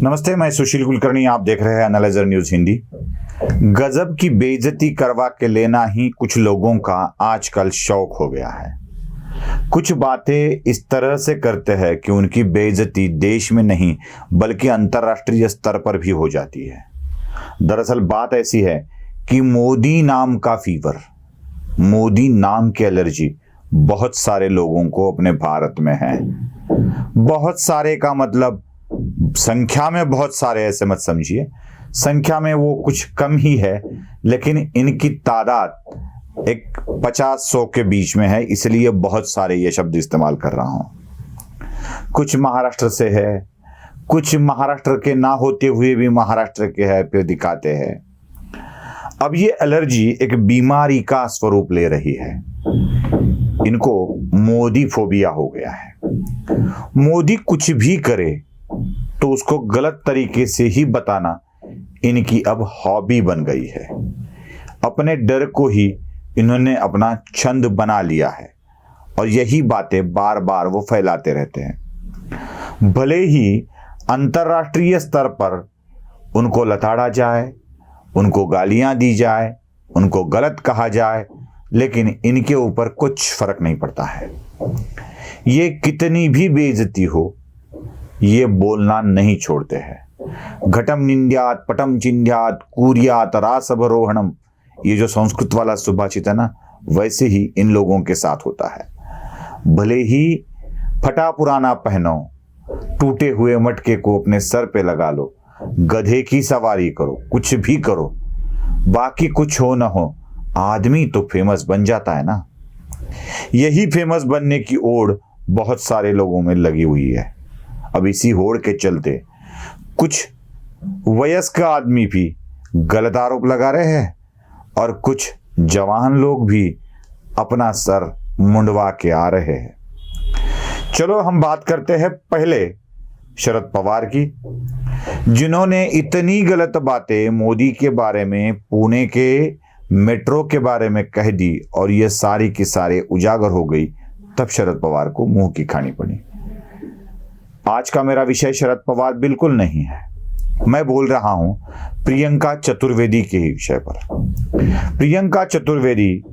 नमस्ते, मैं सुशील कुलकर्णी। आप देख रहे हैं एनालाइजर न्यूज हिंदी। गजब की बेइज्जती करवा के लेना ही कुछ लोगों का आजकल शौक हो गया है। कुछ बातें इस तरह से करते हैं कि उनकी बेइज्जती देश में नहीं बल्कि अंतर्राष्ट्रीय स्तर पर भी हो जाती है। दरअसल बात ऐसी है कि मोदी नाम का फीवर, मोदी नाम की एलर्जी बहुत सारे लोगों को अपने भारत में है। बहुत सारे का मतलब संख्या में बहुत सारे ऐसे मत समझिए, संख्या में वो कुछ कम ही है, लेकिन इनकी तादाद एक 50-100 के बीच में है, इसलिए बहुत सारे ये शब्द इस्तेमाल कर रहा हूं। कुछ महाराष्ट्र से है, कुछ महाराष्ट्र के ना होते हुए भी महाराष्ट्र के है, फिर दिखाते हैं। अब ये एलर्जी एक बीमारी का स्वरूप ले रही है। इनको मोदी फोबिया हो गया है। मोदी कुछ भी करे तो उसको गलत तरीके से ही बताना इनकी अब हॉबी बन गई है। अपने डर को ही इन्होंने अपना छंद बना लिया है और यही बातें बार बार वो फैलाते रहते हैं। भले ही अंतर्राष्ट्रीय स्तर पर उनको लताड़ा जाए, उनको गालियां दी जाए, उनको गलत कहा जाए, लेकिन इनके ऊपर कुछ फर्क नहीं पड़ता है। ये कितनी भी बेइज्जती हो, ये बोलना नहीं छोड़ते हैं। घटम निंद्यात पटम चिंध्यात कूर्यात रासवरोहणम, ये जो संस्कृत वाला सुभाषित है ना, वैसे ही इन लोगों के साथ होता है। भले ही फटा पुराना पहनो, टूटे हुए मटके को अपने सर पे लगा लो, गधे की सवारी करो, कुछ भी करो, बाकी कुछ हो ना हो, आदमी तो फेमस बन जाता है ना। यही फेमस बनने की ओढ़ बहुत सारे लोगों में लगी हुई है। अब इसी होड़ के चलते कुछ वयस्क आदमी भी गलत आरोप लगा रहे हैं और कुछ जवान लोग भी अपना सर मुंडवा के आ रहे हैं। चलो हम बात करते हैं पहले शरद पवार की, जिन्होंने इतनी गलत बातें मोदी के बारे में, पुणे के मेट्रो के बारे में कह दी और ये सारी की सारी उजागर हो गई। तब शरद पवार को मुंह की खानी पड़ी। आज का मेरा विषय शरद पवार बिल्कुल नहीं है। मैं बोल रहा हूं प्रियंका चतुर्वेदी के ही विषय पर। प्रियंका चतुर्वेदी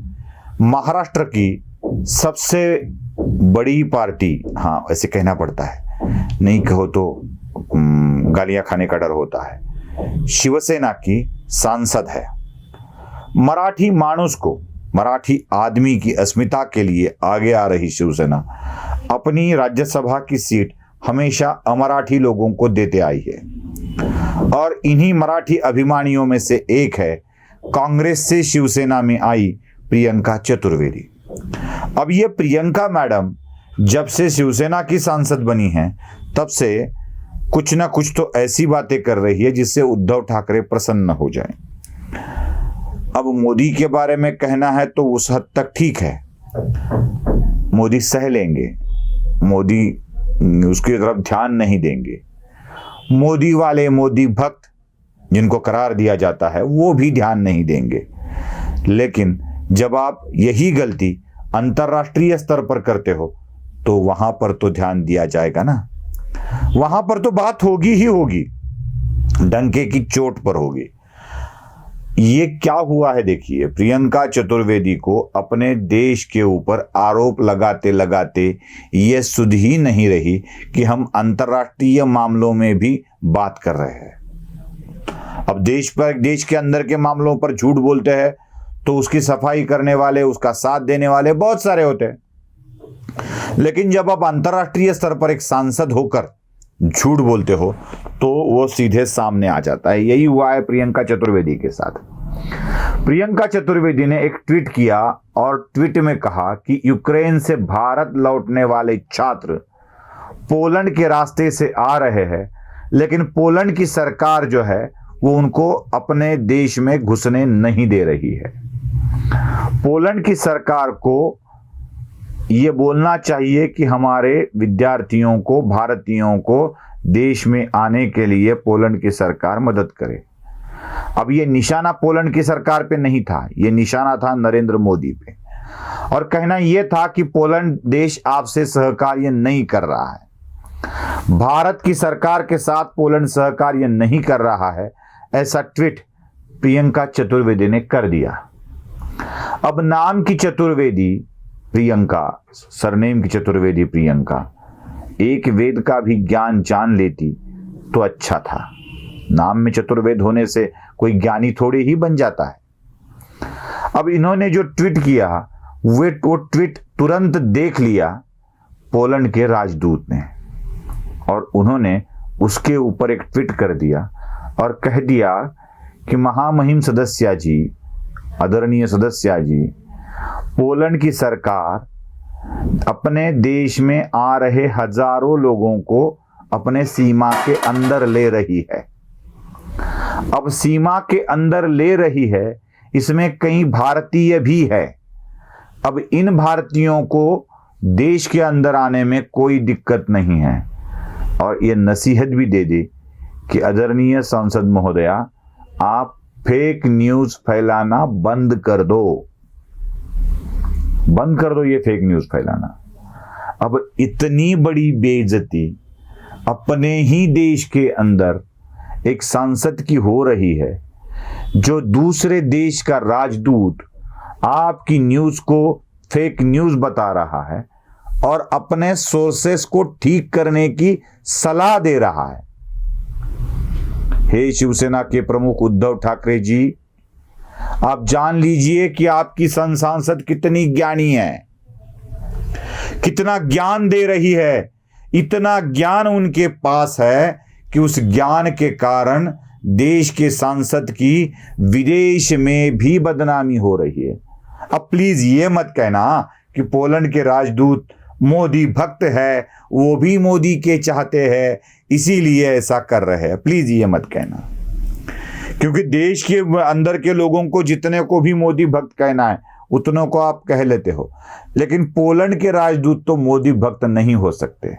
महाराष्ट्र की सबसे बड़ी पार्टी, हाँ ऐसे कहना पड़ता है, नहीं कहो तो गालियां खाने का डर होता है, शिवसेना की सांसद है। मराठी मानुस को, मराठी आदमी की अस्मिता के लिए आगे आ रही शिवसेना अपनी राज्यसभा की सीट हमेशा अमराठी लोगों को देते आई है और इन्हीं मराठी अभिमानियों में से एक है कांग्रेस से शिवसेना में आई प्रियंका चतुर्वेदी। अब ये प्रियंका मैडम जब से शिवसेना की सांसद बनी है तब से कुछ ना कुछ तो ऐसी बातें कर रही है जिससे उद्धव ठाकरे प्रसन्न हो जाएं। अब मोदी के बारे में कहना है तो उस हद तक ठीक है, मोदी सह लेंगे, मोदी उसकी तरफ ध्यान नहीं देंगे। मोदी वाले, मोदी भक्त जिनको करार दिया जाता है, वो भी ध्यान नहीं देंगे। लेकिन जब आप यही गलती अंतर्राष्ट्रीय स्तर पर करते हो तो वहां पर तो ध्यान दिया जाएगा ना, वहां पर तो बात होगी ही होगी, डंके की चोट पर होगी। ये क्या हुआ है देखिए, प्रियंका चतुर्वेदी को अपने देश के ऊपर आरोप लगाते लगाते ये सुध ही नहीं रही कि हम अंतर्राष्ट्रीय मामलों में भी बात कर रहे हैं। अब देश के अंदर के मामलों पर झूठ बोलते हैं तो उसकी सफाई करने वाले, उसका साथ देने वाले बहुत सारे होते हैं, लेकिन जब आप अंतर्राष्ट्रीय स्तर पर एक सांसद होकर झूठ बोलते हो तो वो सीधे सामने आ जाता है। यही हुआ है प्रियंका चतुर्वेदी के साथ। प्रियंका चतुर्वेदी ने एक ट्वीट किया और ट्वीट में कहा कि यूक्रेन से भारत लौटने वाले छात्र पोलैंड के रास्ते से आ रहे हैं, लेकिन पोलैंड की सरकार जो है वो उनको अपने देश में घुसने नहीं दे रही है। पोलैंड की सरकार को ये बोलना चाहिए कि हमारे विद्यार्थियों को, भारतीयों को देश में आने के लिए पोलैंड की सरकार मदद करे। अब ये निशाना पोलैंड की सरकार पे नहीं था, ये निशाना था नरेंद्र मोदी पे, और कहना यह था कि पोलैंड देश आपसे सहकार्य नहीं कर रहा है। भारत की सरकार के साथ पोलैंड सहकार्य नहीं कर रहा है, ऐसा ट्वीट प्रियंका चतुर्वेदी ने कर दिया। अब नाम की चतुर्वेदी प्रियंका, सरनेम की चतुर्वेदी प्रियंका, एक वेद का भी ज्ञान जान लेती तो अच्छा था। नाम में चतुर्वेद होने से कोई ज्ञानी थोड़ी ही बन जाता है। अब इन्होंने जो ट्वीट किया वो ट्वीट तुरंत देख लिया पोलैंड के राजदूत ने, और उन्होंने उसके ऊपर एक ट्वीट कर दिया और कह दिया कि महामहिम सदस्या जी, आदरणीय सदस्या जी, पोलैंड की सरकार अपने देश में आ रहे हजारों लोगों को अपने सीमा के अंदर ले रही है। अब सीमा के अंदर ले रही है, इसमें कई भारतीय भी है। अब इन भारतीयों को देश के अंदर आने में कोई दिक्कत नहीं है, और ये नसीहत भी दे दी कि आदरणीय सांसद महोदया, आप फेक न्यूज फैलाना बंद कर दो, बंद कर दो ये फेक न्यूज फैलाना। अब इतनी बड़ी बेइज्जती अपने ही देश के अंदर एक सांसद की हो रही है, जो दूसरे देश का राजदूत आपकी न्यूज को फेक न्यूज बता रहा है और अपने सोर्सेस को ठीक करने की सलाह दे रहा है। हे शिवसेना के प्रमुख उद्धव ठाकरे जी, आप जान लीजिए कि आपकी सांसद कितनी ज्ञानी है, कितना ज्ञान दे रही है। इतना ज्ञान उनके पास है कि उस ज्ञान के कारण देश के सांसद की विदेश में भी बदनामी हो रही है। अब प्लीज ये मत कहना कि पोलैंड के राजदूत मोदी भक्त है, वो भी मोदी के चाहते हैं इसीलिए ऐसा कर रहे हैं। प्लीज ये मत कहना, क्योंकि देश के अंदर के लोगों को जितने को भी मोदी भक्त कहना है उतनों को आप कह लेते हो, लेकिन पोलैंड के राजदूत तो मोदी भक्त नहीं हो सकते।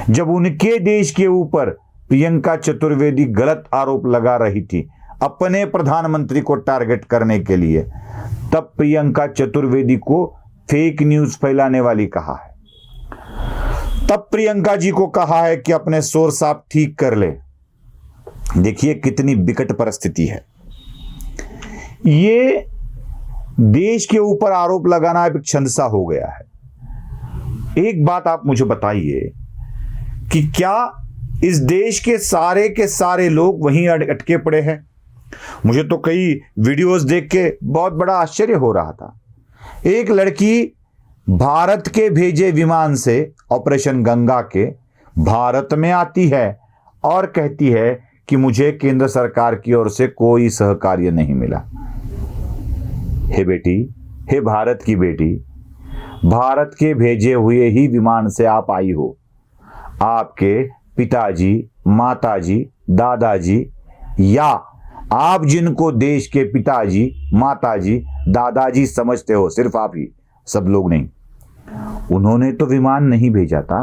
जब उनके देश के ऊपर प्रियंका चतुर्वेदी गलत आरोप लगा रही थी अपने प्रधानमंत्री को टारगेट करने के लिए, तब प्रियंका चतुर्वेदी को फेक न्यूज फैलाने वाली कहा है। तब प्रियंका जी को कहा है कि अपने सोर्स आप ठीक कर ले। देखिए कितनी विकट परिस्थिति है। ये देश के ऊपर आरोप लगाना एक छंद सा हो गया है। एक बात आप मुझे बताइए कि क्या इस देश के सारे लोग वहीं अटके पड़े हैं? मुझे तो कई वीडियोस देख के बहुत बड़ा आश्चर्य हो रहा था। एक लड़की भारत के भेजे विमान से ऑपरेशन गंगा के भारत में आती है और कहती है कि मुझे केंद्र सरकार की ओर से कोई सहकार्य नहीं मिला। हे बेटी, हे भारत की बेटी, भारत के भेजे हुए ही विमान से आप आई हो। आपके पिताजी, माताजी, दादाजी, या आप जिनको देश के पिताजी, माताजी, दादाजी समझते हो, सिर्फ आप ही, सब लोग नहीं, उन्होंने तो विमान नहीं भेजा था।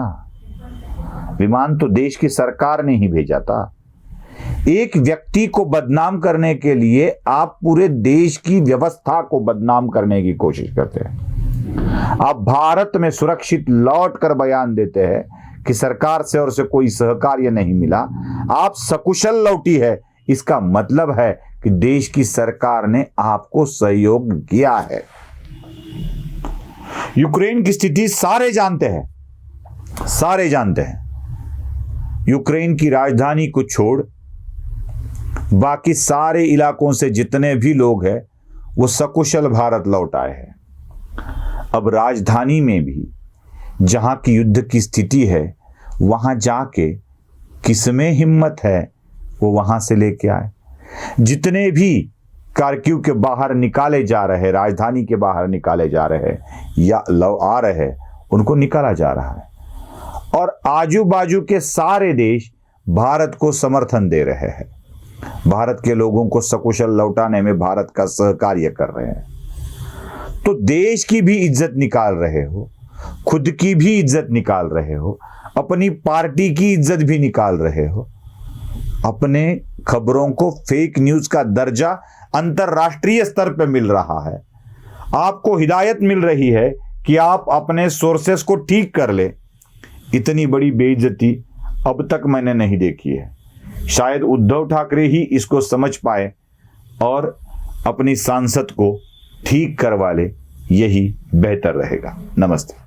विमान तो देश की सरकार ने ही भेजा था। एक व्यक्ति को बदनाम करने के लिए आप पूरे देश की व्यवस्था को बदनाम करने की कोशिश करते हैं। आप भारत में सुरक्षित लौट कर बयान देते हैं कि सरकार से और से कोई सहकार्य नहीं मिला, आप सकुशल लौटी है। इसका मतलब है कि देश की सरकार ने आपको सहयोग किया है। यूक्रेन की स्थिति सारे जानते हैं, सारे जानते हैं। यूक्रेन की राजधानी को छोड़ बाकी सारे इलाकों से जितने भी लोग हैं वो सकुशल भारत लौट आए हैं। अब राजधानी में भी जहां की युद्ध की स्थिति है, वहां जाके किसमें हिम्मत है वो वहां से लेके आए। जितने भी कारक्यू के बाहर निकाले जा रहे, राजधानी के बाहर निकाले जा रहे या आ रहे, उनको निकाला जा रहा है। और आजू बाजू के सारे देश भारत को समर्थन दे रहे हैं, भारत के लोगों को सकुशल लौटाने में भारत का सहकार्य कर रहे हैं। तो देश की भी इज्जत निकाल रहे हो, खुद की भी इज्जत निकाल रहे हो, अपनी पार्टी की इज्जत भी निकाल रहे हो। अपने खबरों को फेक न्यूज का दर्जा अंतरराष्ट्रीय स्तर पर मिल रहा है। आपको हिदायत मिल रही है कि आप अपने सोर्सेस को ठीक कर ले। इतनी बड़ी बेइज्जती अब तक मैंने नहीं देखी है। शायद उद्धव ठाकरे ही इसको समझ पाए और अपनी सांसद को ठीक करवा ले, यही बेहतर रहेगा। नमस्ते।